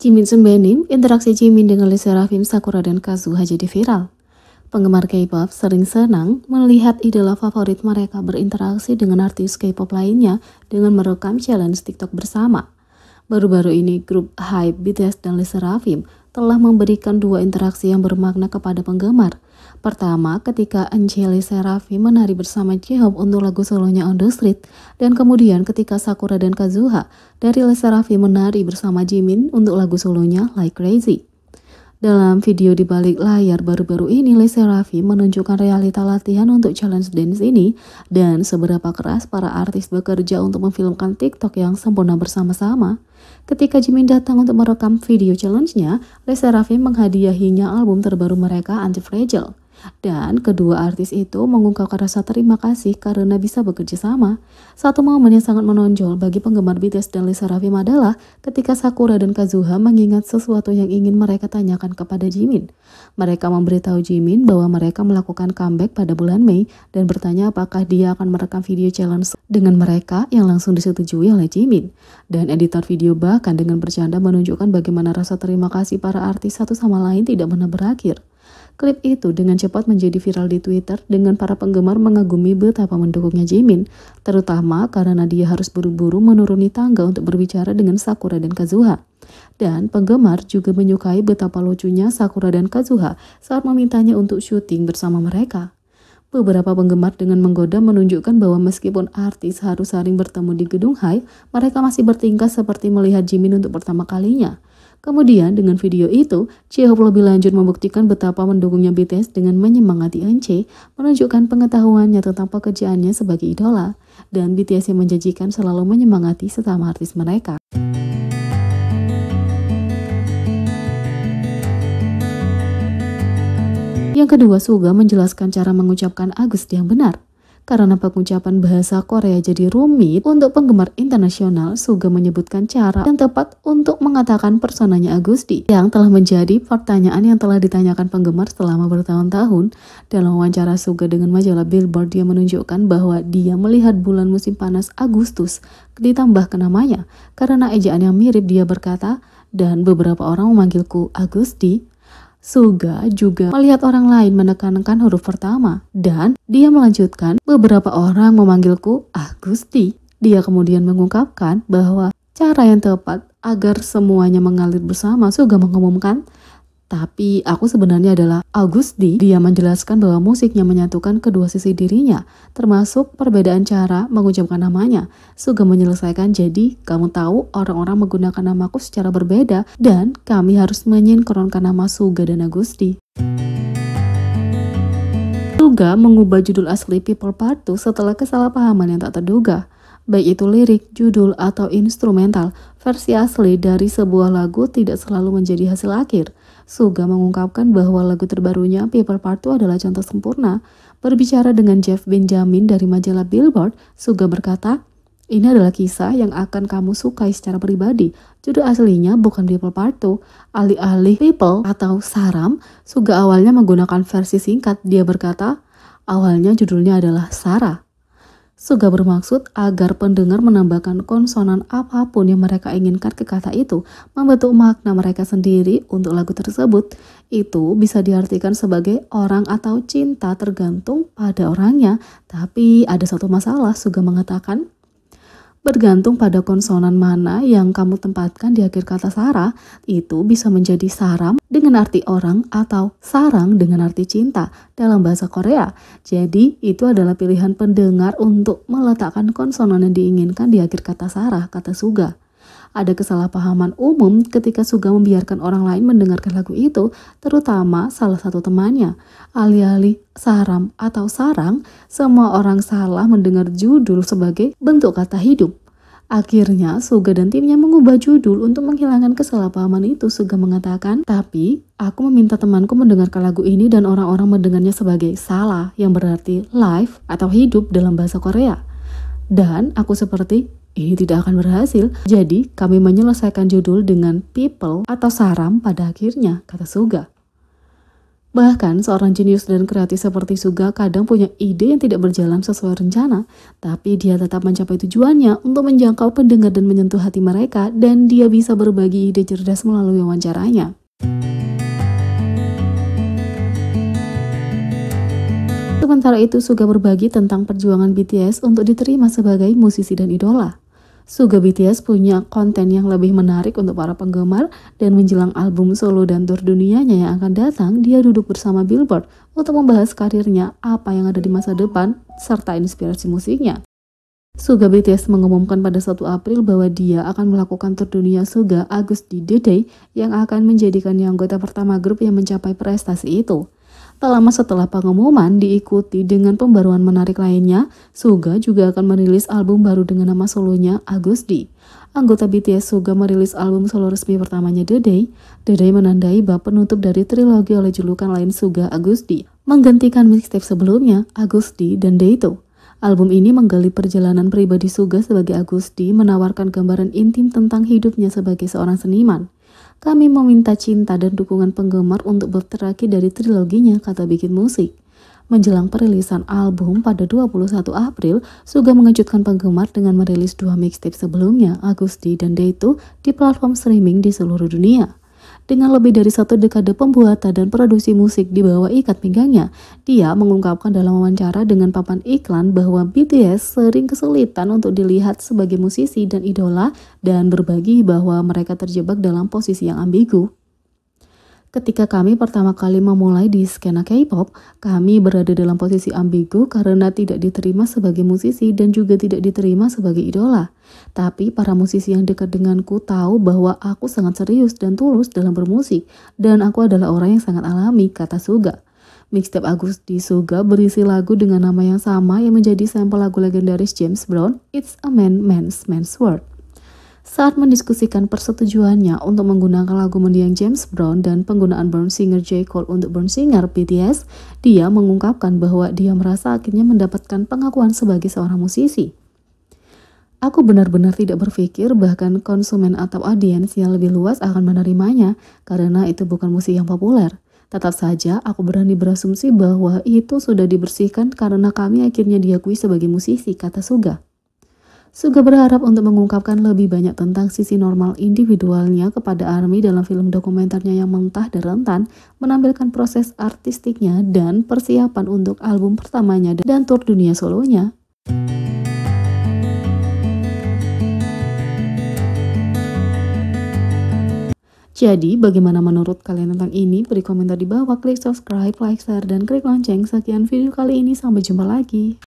Jimin Sunbaenim, interaksi Jimin dengan Lee Serafim, Sakura, dan Kazuha jadi viral. Penggemar K-pop sering senang melihat idola favorit mereka berinteraksi dengan artis K-pop lainnya dengan merekam challenge TikTok bersama. Baru-baru ini grup HYBE, BTS, dan Lee Serafim telah memberikan dua interaksi yang bermakna kepada penggemar. Pertama, ketika Lee Serafim menari bersama J-Hope untuk lagu solonya On The Street, dan kemudian ketika Sakura dan Kazuha dari Lee Serafim menari bersama Jimin untuk lagu solonya Like Crazy. Dalam video di balik layar baru-baru ini, Lee Serafim menunjukkan realita latihan untuk challenge dance ini dan seberapa keras para artis bekerja untuk memfilmkan TikTok yang sempurna bersama-sama. Ketika Jimin datang untuk merekam video challenge-nya, Lee Serafim menghadiahinya album terbaru mereka, Anti-Fragile. Dan kedua artis itu mengungkapkan rasa terima kasih karena bisa bekerja sama. Satu momen yang sangat menonjol bagi penggemar BTS dan Lee Serafim adalah ketika Sakura dan Kazuha mengingat sesuatu yang ingin mereka tanyakan kepada Jimin. Mereka memberitahu Jimin bahwa mereka melakukan comeback pada bulan Mei dan bertanya apakah dia akan merekam video challenge dengan mereka yang langsung disetujui oleh Jimin. Dan editor video bahkan dengan bercanda menunjukkan bagaimana rasa terima kasih para artis satu sama lain tidak pernah berakhir. Klip itu dengan cepat menjadi viral di Twitter dengan para penggemar mengagumi betapa mendukungnya Jimin, terutama karena dia harus buru-buru menuruni tangga untuk berbicara dengan Sakura dan Kazuha. Dan penggemar juga menyukai betapa lucunya Sakura dan Kazuha saat memintanya untuk syuting bersama mereka. Beberapa penggemar dengan menggoda menunjukkan bahwa meskipun artis harus saling bertemu di gedung HYBE, mereka masih bertingkah seperti melihat Jimin untuk pertama kalinya. Kemudian dengan video itu, J-Hope lebih lanjut membuktikan betapa mendukungnya BTS dengan menyemangati Eunchae, menunjukkan pengetahuannya tentang pekerjaannya sebagai idola, dan BTS yang menjanjikan selalu menyemangati sesama artis mereka. Yang kedua, Suga menjelaskan cara mengucapkan Agusti yang benar. Karena pengucapan bahasa Korea jadi rumit untuk penggemar internasional, Suga menyebutkan cara yang tepat untuk mengatakan personanya Agusti yang telah menjadi pertanyaan yang telah ditanyakan penggemar selama bertahun-tahun. Dalam wawancara Suga dengan majalah Billboard, dia menunjukkan bahwa dia melihat bulan musim panas Agustus ditambah ke namanya. Karena ejaan yang mirip, dia berkata, dan beberapa orang memanggilku Agusti. Suga juga melihat orang lain menekankan huruf pertama, dan dia melanjutkan, beberapa orang memanggilku Agusti. Dia kemudian mengungkapkan bahwa cara yang tepat agar semuanya mengalir bersama, Suga mengumumkan, tapi aku sebenarnya adalah Agusti. Dia menjelaskan bahwa musiknya menyatukan kedua sisi dirinya, termasuk perbedaan cara mengucapkan namanya. Suga menyelesaikan, jadi kamu tahu orang-orang menggunakan namaku secara berbeda dan kami harus menyinkronkan nama Suga dan Agusti. Suga mengubah judul asli People Part 2 setelah kesalahpahaman yang tak terduga. Baik itu lirik, judul, atau instrumental, versi asli dari sebuah lagu tidak selalu menjadi hasil akhir. Suga mengungkapkan bahwa lagu terbarunya People Part 2 adalah contoh sempurna. Berbicara dengan Jeff Benjamin dari majalah Billboard, Suga berkata, ini adalah kisah yang akan kamu sukai secara pribadi. Judul aslinya bukan People Part 2. Alih-alih People atau Saram, Suga awalnya menggunakan versi singkat. Dia berkata, awalnya judulnya adalah Sarah. Suga bermaksud agar pendengar menambahkan konsonan apapun yang mereka inginkan ke kata itu, membentuk makna mereka sendiri untuk lagu tersebut. Itu bisa diartikan sebagai orang atau cinta tergantung pada orangnya. Tapi ada satu masalah, Suga mengatakan, bergantung pada konsonan mana yang kamu tempatkan di akhir kata Sarah, itu bisa menjadi saram dengan arti orang atau sarang dengan arti cinta dalam bahasa Korea. Jadi itu adalah pilihan pendengar untuk meletakkan konsonan yang diinginkan di akhir kata Sarah, kata Suga. Ada kesalahpahaman umum ketika Suga membiarkan orang lain mendengarkan lagu itu, terutama salah satu temannya. Alih-alih saram atau sarang, semua orang salah mendengar judul sebagai bentuk kata hidup. Akhirnya, Suga dan timnya mengubah judul untuk menghilangkan kesalahpahaman itu. Suga mengatakan, tapi aku meminta temanku mendengarkan lagu ini dan orang-orang mendengarnya sebagai salah, yang berarti life atau hidup dalam bahasa Korea. Dan aku seperti, ini tidak akan berhasil, jadi kami menyelesaikan judul dengan People atau Saram pada akhirnya, kata Suga. Bahkan seorang jenius dan kreatif seperti Suga kadang punya ide yang tidak berjalan sesuai rencana, tapi dia tetap mencapai tujuannya untuk menjangkau pendengar dan menyentuh hati mereka, dan dia bisa berbagi ide cerdas melalui wawancaranya. Sementara itu, Suga berbagi tentang perjuangan BTS untuk diterima sebagai musisi dan idola. Suga BTS punya konten yang lebih menarik untuk para penggemar, dan menjelang album solo dan tur dunianya yang akan datang, dia duduk bersama Billboard untuk membahas karirnya, apa yang ada di masa depan, serta inspirasi musiknya. Suga BTS mengumumkan pada 1 April bahwa dia akan melakukan tur dunia Suga August di The Day, yang akan menjadikannya anggota pertama grup yang mencapai prestasi itu. Tak lama setelah pengumuman, diikuti dengan pembaruan menarik lainnya, Suga juga akan merilis album baru dengan nama solonya August D. Anggota BTS Suga merilis album solo resmi pertamanya The Day. The Day menandai bab penutup dari trilogi oleh julukan lain Suga August D, menggantikan mixtape sebelumnya August D dan Day 2. Album ini menggali perjalanan pribadi Suga sebagai August D, menawarkan gambaran intim tentang hidupnya sebagai seorang seniman. Kami meminta cinta dan dukungan penggemar untuk bab terakhir dari triloginya, kata bikin musik. Menjelang perilisan album pada 21 April, Suga mengejutkan penggemar dengan merilis 2 mixtape sebelumnya, August D dan Day 2, di platform streaming di seluruh dunia. Dengan lebih dari 1 dekade pembuatan dan produksi musik di bawah ikat pinggangnya, dia mengungkapkan dalam wawancara dengan papan iklan bahwa BTS sering kesulitan untuk dilihat sebagai musisi dan idola, dan berbagi bahwa mereka terjebak dalam posisi yang ambigu. Ketika kami pertama kali memulai di skena K-pop, kami berada dalam posisi ambigu karena tidak diterima sebagai musisi dan juga tidak diterima sebagai idola. Tapi para musisi yang dekat denganku tahu bahwa aku sangat serius dan tulus dalam bermusik, dan aku adalah orang yang sangat alami, kata Suga. Mixtape August D Suga berisi lagu dengan nama yang sama yang menjadi sampel lagu legendaris James Brown, It's a Man's World. Saat mendiskusikan persetujuannya untuk menggunakan lagu mendiang James Brown dan penggunaan Born Singer J. Cole untuk Born Singer BTS, dia mengungkapkan bahwa dia merasa akhirnya mendapatkan pengakuan sebagai seorang musisi. Aku benar-benar tidak berpikir bahkan konsumen atau audiens yang lebih luas akan menerimanya, karena itu bukan musik yang populer. Tetap saja, aku berani berasumsi bahwa itu sudah dibersihkan karena kami akhirnya diakui sebagai musisi, kata Suga. Suga berharap untuk mengungkapkan lebih banyak tentang sisi normal individualnya kepada ARMY dalam film dokumenternya yang mentah dan rentan, menampilkan proses artistiknya dan persiapan untuk album pertamanya dan tur dunia solonya. Jadi, bagaimana menurut kalian tentang ini? Beri komentar di bawah, klik subscribe, like, share, dan klik lonceng. Sekian video kali ini, sampai jumpa lagi.